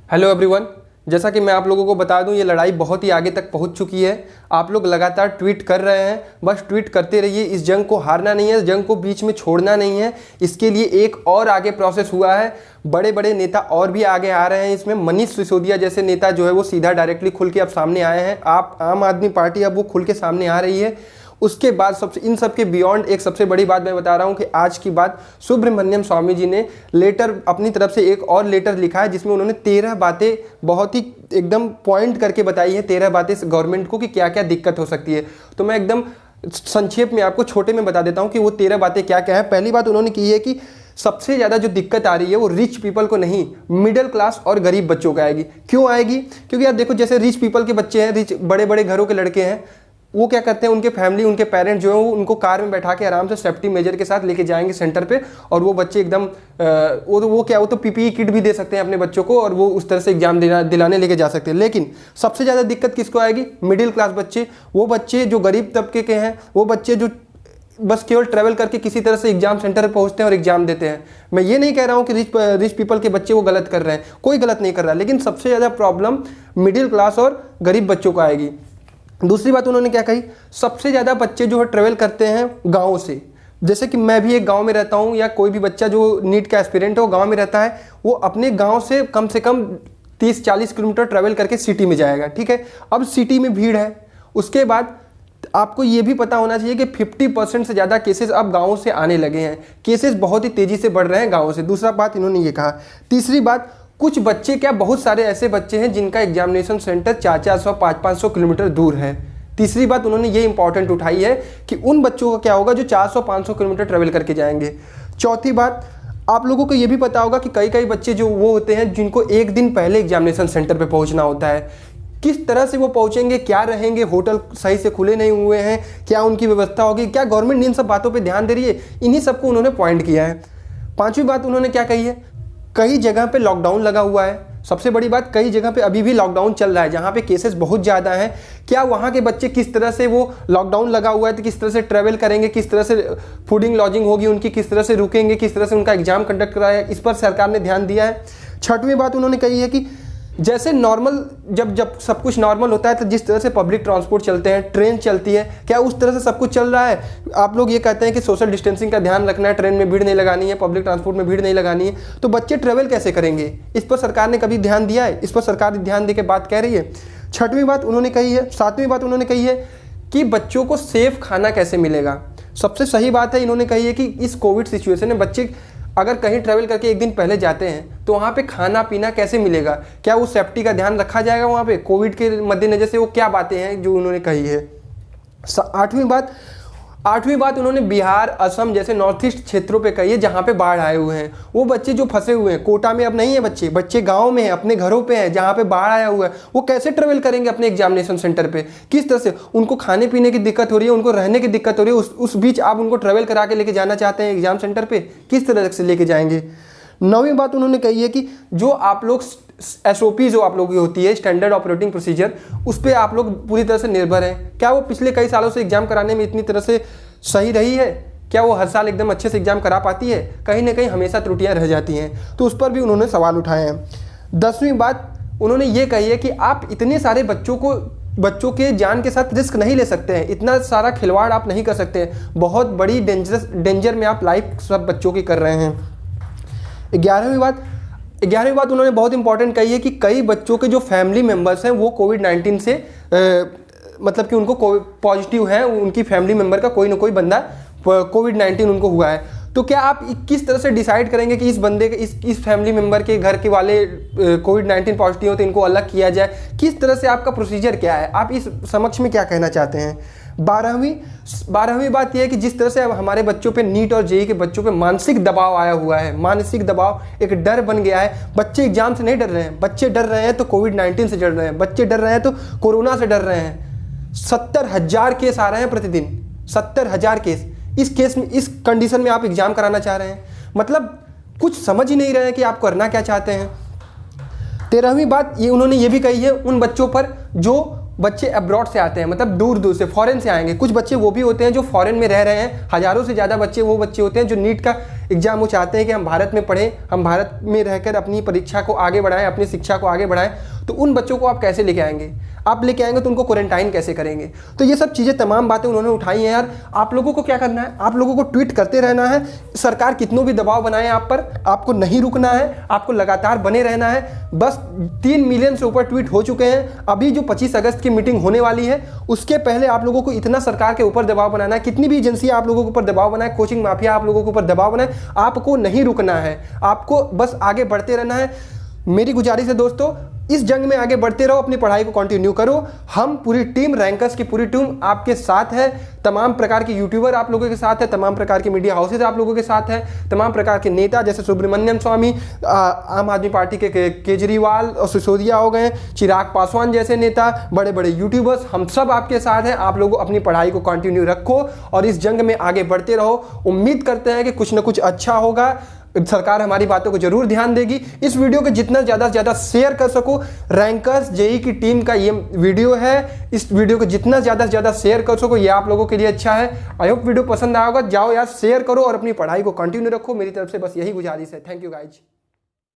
Hello everyone. जैसा कि मैं आप लोगों को बता दूं, ये लड़ाई बहुत ही आगे तक पहुंच चुकी है। आप लोग लगातार ट्वीट कर रहे हैं, बस ट्वीट करते रहिए। इस जंग को हारना नहीं है, इस जंग को बीच में छोड़ना नहीं है। इसके लिए एक और आगे प्रोसेस हुआ है। बड़े बड़े नेता और भी आगे आ रहे हैं इसमें। मनीष सिसोदिया जैसे नेता जो है वो सीधा डायरेक्टली खुल के अब सामने आए हैं। आप आम आदमी पार्टी अब वो खुल के सामने आ रही है। उसके बाद इन सब के बियॉन्ड एक सबसे बड़ी बात मैं बता रहा हूं कि आज की बात, सुब्रमण्यम स्वामी जी ने लेटर अपनी तरफ से एक और लेटर लिखा है जिसमें उन्होंने 13 बातें बहुत ही एकदम पॉइंट करके बताई है। 13 बातें गवर्नमेंट को कि क्या क्या दिक्कत हो सकती है। तो मैं एकदम संक्षेप में आपको छोटे में बता देता हूं कि वो 13 बातें क्या क्या है। पहली बात उन्होंने की है कि सबसे ज़्यादा जो दिक्कत आ रही है वो रिच पीपल को नहीं, मिडिल क्लास और गरीब बच्चों को आएगी। क्यों आएगी? क्योंकि यार देखो, जैसे रिच पीपल के बच्चे हैं, रिच बड़े बड़े घरों के लड़के हैं, वो क्या करते हैं, उनके फैमिली, उनके पेरेंट्स जो है वो उनको कार में बैठा के आराम से सेफ्टी मेजर के साथ लेके जाएंगे सेंटर पे। और वो बच्चे एकदम वो तो पीपीई किट भी दे सकते हैं अपने बच्चों को, और वो उस तरह से एग्जाम दिलाने लेके जा सकते हैं। लेकिन सबसे ज़्यादा दिक्कत किसको आएगी? मिडिल क्लास बच्चे। वो बच्चे जो गरीब तबके के हैं, वो बच्चे जो बस केवल ट्रैवल करके किसी तरह से एग्जाम सेंटर पर पहुंचते हैं और एग्जाम देते हैं। मैं ये नहीं कह रहा हूं कि रिच पीपल के बच्चे वो गलत कर रहे हैं, कोई गलत नहीं कर रहा, लेकिन सबसे ज़्यादा प्रॉब्लम मिडिल क्लास और गरीब बच्चों को आएगी। दूसरी बात उन्होंने क्या कही? सबसे ज़्यादा बच्चे जो है ट्रेवल करते हैं गाँव से। जैसे कि मैं भी एक गांव में रहता हूं, या कोई भी बच्चा जो नीट का एस्पिरेंट है वो गांव में रहता है, वो अपने गांव से कम 30-40 किलोमीटर ट्रैवल करके सिटी में जाएगा। ठीक है, अब सिटी में भीड़ है। उसके बाद आपको ये भी पता होना चाहिए कि 50% से ज़्यादा केसेस अब गाँव से आने लगे हैं। केसेस बहुत ही तेज़ी से बढ़ रहे हैं गाँव से। दूसरा बात इन्होंने ये कहा। तीसरी बात, कुछ बच्चे क्या, बहुत सारे ऐसे बच्चे हैं जिनका एग्जामिनेशन सेंटर 400-400, 500-500 किलोमीटर दूर है। तीसरी बात उन्होंने ये इंपॉर्टेंट उठाई है कि उन बच्चों का क्या होगा जो 400-500 किलोमीटर ट्रेवल करके जाएंगे। चौथी बात, आप लोगों को ये भी पता होगा कि कई बच्चे जो वो होते हैं जिनको एक दिन पहले एग्जामिनेशन सेंटर पे पहुंचना होता है। किस तरह से वो पहुंचेंगे, क्या रहेंगे, होटल सही से खुले नहीं हुए हैं, क्या उनकी व्यवस्था होगी, क्या गवर्नमेंट इन सब बातों पर ध्यान दे रही है? इन्हीं सबको उन्होंने पॉइंट किया है। पाँचवीं बात उन्होंने क्या कही है? कई जगह पे लॉकडाउन लगा हुआ है। सबसे बड़ी बात, कई जगह पे अभी भी लॉकडाउन चल रहा है जहाँ पे केसेस बहुत ज़्यादा हैं। क्या वहाँ के बच्चे किस तरह से, वो लॉकडाउन लगा हुआ है तो किस तरह से ट्रैवल करेंगे, किस तरह से फूडिंग लॉजिंग होगी उनकी, किस तरह से रुकेंगे, किस तरह से उनका एग्जाम कंडक्ट कराया, इस पर सरकार ने ध्यान दिया है। छठवीं बात उन्होंने कही है कि जैसे नॉर्मल, जब सब कुछ नॉर्मल होता है तो जिस तरह से पब्लिक ट्रांसपोर्ट चलते हैं, ट्रेन चलती है, क्या उस तरह से सब कुछ चल रहा है? आप लोग ये कहते हैं कि सोशल डिस्टेंसिंग का ध्यान रखना है, ट्रेन में भीड़ नहीं लगानी है, पब्लिक ट्रांसपोर्ट में भीड़ नहीं लगानी है, तो बच्चे ट्रेवल कैसे करेंगे? इस पर सरकार ने कभी ध्यान दिया है? इस पर सरकार ध्यान दे के बात कह रही है? छठवीं बात उन्होंने कही है। सातवीं बात उन्होंने कही है कि बच्चों को सेफ खाना कैसे मिलेगा। सबसे सही बात है, इन्होंने कही है कि इस कोविड सिचुएशन में बच्चे अगर कहीं ट्रैवल करके एक दिन पहले जाते हैं तो वहाँ पे खाना पीना कैसे मिलेगा, क्या वो सेफ्टी का ध्यान रखा जाएगा वहाँ पे कोविड के मद्देनजर से? वो क्या बातें हैं जो उन्होंने कही है। आठवीं बात उन्होंने बिहार, असम जैसे नॉर्थ ईस्ट क्षेत्रों पे कही है जहाँ पे बाढ़ आए हुए हैं। वो बच्चे जो फंसे हुए हैं, कोटा में अब नहीं है बच्चे गांव में हैं, अपने घरों पे हैं जहाँ पे बाढ़ आया हुआ है, वो कैसे ट्रेवल करेंगे अपने एग्जामिनेशन सेंटर पे? किस तरह से उनको खाने पीने की दिक्कत हो रही है, उनको रहने की दिक्कत हो रही है, उस बीच आप उनको ट्रेवल करा के लेके जाना चाहते हैं एग्जाम सेंटर पर, किस तरह से लेके जाएंगे? नौवीं बात उन्होंने कही है कि जो आप लोग SOP जो आप लोगों की होती है, स्टैंडर्ड ऑपरेटिंग प्रोसीजर, उस पर आप लोग पूरी तरह से निर्भर हैं। क्या वो पिछले कई सालों से एग्जाम कराने में इतनी तरह से सही रही है? क्या वो हर साल एकदम अच्छे से एग्जाम करा पाती है? कहीं ना कहीं हमेशा त्रुटियां रह जाती हैं। तो उस पर भी उन्होंने सवाल उठाए हैं। 10वीं बात उन्होंने ये कही है कि आप इतने सारे बच्चों के जान के साथ रिस्क नहीं ले सकते हैं, इतना सारा खिलवाड़ आप नहीं कर सकते हैं, बहुत बड़ी डेंजर में आप लाइफ सब बच्चों की कर रहे हैं। 11वीं बात उन्होंने बहुत इंपॉर्टेंट कही है कि कई बच्चों के जो फैमिली मेम्बर्स हैं वो कोविड-19 से मतलब कि उनको पॉजिटिव है, उनकी फैमिली मेम्बर का कोई ना कोई बंदा कोविड-19 उनको हुआ है। तो क्या आप किस तरह से डिसाइड करेंगे कि इस बंदे के इस फैमिली मेम्बर के घर के वाले कोविड-19 पॉजिटिव हो तो इनको अलग किया जाए? किस तरह से आपका प्रोसीजर क्या है? आप इस समक्ष में क्या कहना चाहते हैं? 12वीं बात यह है कि जिस तरह से अब हमारे बच्चों पे, नीट और जेईई के बच्चों पे मानसिक दबाव आया हुआ है, मानसिक दबाव एक डर बन गया है। बच्चे एग्जाम से नहीं डर रहे हैं, बच्चे डर रहे हैं तो कोविड-19 से डर रहे हैं, बच्चे डर रहे हैं तो कोरोना से डर रहे हैं। 70,000 केस आ रहे हैं प्रतिदिन, 70,000 केस। इस कंडीशन में आप एग्जाम कराना चाह रहे हैं, मतलब कुछ समझ ही नहीं रहे हैं कि आप करना क्या चाहते हैं। 13वीं बात ये उन्होंने ये भी कही है उन बच्चों पर जो बच्चे अब्रॉड से आते हैं, मतलब दूर दूर से, फॉरेन से आएंगे। कुछ बच्चे वो भी होते हैं जो फॉरेन में रह रहे हैं, हज़ारों से ज़्यादा बच्चे वो बच्चे होते हैं जो नीट का एग्जाम वो चाहते हैं कि हम भारत में पढ़ें, हम भारत में रहकर अपनी परीक्षा को आगे बढ़ाएं, अपनी शिक्षा को आगे बढ़ाएं, तो उन बच्चों को आप कैसे लेके आएंगे? आप लेके आएंगे तो उनको क्वारंटाइन कैसे करेंगे? तो ये सब चीज़ें, तमाम बातें उन्होंने उठाई हैं यार। आप लोगों को क्या करना है? आप लोगों को ट्वीट करते रहना है। सरकार कितनों भी दबाव बनाए आप पर, आपको नहीं रुकना है, आपको लगातार बने रहना है। बस 3 मिलियन से ऊपर ट्वीट हो चुके हैं। अभी जो 25 अगस्त की मीटिंग होने वाली है उसके पहले आप लोगों को इतना सरकार के ऊपर दबाव बनाना है, कितनी भी एजेंसियां आप लोगों के ऊपर दबाव बनाए, कोचिंग माफिया आप लोगों के ऊपर दबाव बनाए, आपको नहीं रुकना है, आपको बस आगे बढ़ते रहना है। मेरी गुजारिश है दोस्तों, इस जंग में आगे बढ़ते रहो, अपनी पढ़ाई को कंटिन्यू करो। हम पूरी टीम, रैंकर्स की पूरी टीम आपके साथ है। तमाम प्रकार के यूट्यूबर आप लोगों के साथ है, तमाम प्रकार के मीडिया हाउसेज आप लोगों के साथ है, तमाम प्रकार के नेता जैसे सुब्रमण्यम स्वामी, आम आदमी पार्टी के केजरीवाल और सिसोदिया हो गए, चिराग पासवान जैसे नेता, बड़े बड़े यूट्यूबर्स, हम सब आपके साथ हैं। आप लोग अपनी पढ़ाई को कंटिन्यू रखो और इस जंग में आगे बढ़ते रहो। उम्मीद करते हैं कि कुछ ना कुछ अच्छा होगा। सरकार हमारी बातों को जरूर ध्यान देगी। इस वीडियो को जितना ज़्यादा से ज़्यादा शेयर कर सको, रैंकर्स जेई की टीम का ये वीडियो है, इस वीडियो को जितना ज़्यादा से ज़्यादा शेयर कर सको, ये आप लोगों के लिए अच्छा है। आई होप वीडियो पसंद आया होगा। जाओ यार, शेयर करो और अपनी पढ़ाई को कंटिन्यू रखो। मेरी तरफ से बस यही गुजारिश है। Thank you guys.